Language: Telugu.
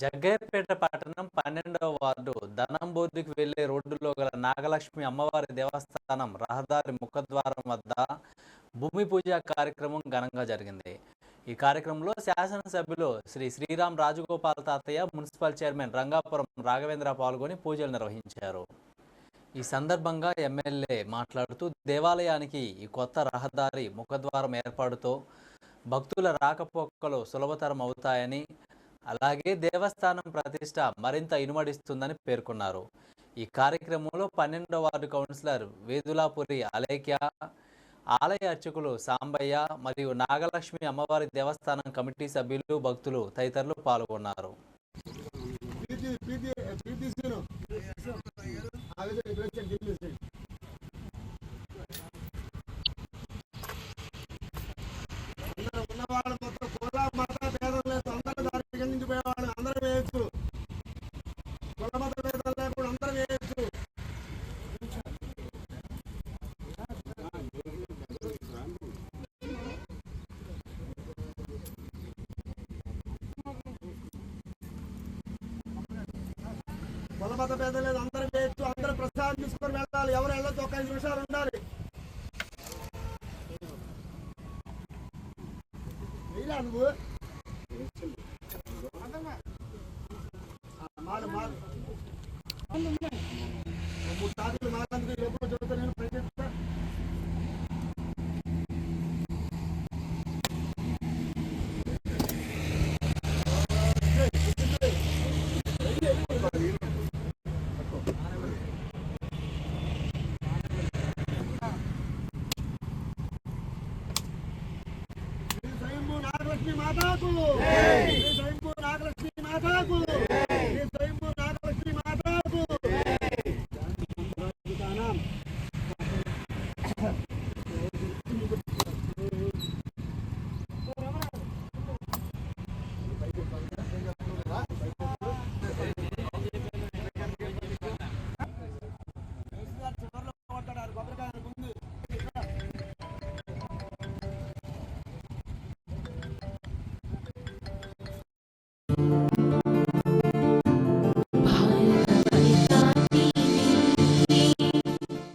జగ్గయ్యపేట పట్టణం 12వ వార్డు ధనంబోర్డుకు వెళ్లే రోడ్డులో గల నాగలక్ష్మి అమ్మవారి దేవస్థానం రహదారి ముఖద్వారం వద్ద భూమి పూజ కార్యక్రమం ఘనంగా జరిగింది. ఈ కార్యక్రమంలో శాసనసభ్యులు శ్రీ శ్రీరామ్ రాజగోపాల్ తాతయ్య, మున్సిపల్ చైర్మన్ రంగాపురం రాఘవేంద్ర పాల్గొని పూజలు నిర్వహించారు. ఈ సందర్భంగా ఎమ్మెల్యే మాట్లాడుతూ దేవాలయానికి ఈ కొత్త రహదారి ముఖద్వారం ఏర్పాటుతో భక్తుల రాకపోకలు సులభతరం అవుతాయని, అలాగే దేవస్థానం ప్రతిష్ట మరింత ఇనుమడిస్తుందని పేర్కొన్నారు. ఈ కార్యక్రమంలో 12వ వార్డు కౌన్సిలర్ వేదులాపురి అలేఖ్య, ఆలయ అర్చకులు సాంబయ్య మరియు నాగలక్ష్మి అమ్మవారి దేవస్థానం కమిటీ సభ్యులు, భక్తులు తదితరులు పాల్గొన్నారు. కులమత భేదం లేదు, అందరూ వేయచ్చు. అందరూ ప్రసాదం తీసుకొని వెళ్ళాలి. ఎవరు వెళ్ళొచ్చు, ఒక 5 నిమిషాలు ఉండాలి. నువ్వు మూడు సార్లు మాట్లాడుతూ లోపల చదువుతా నేను ప్రయత్నిస్తా. నాగలక్ష్మి మాతాకు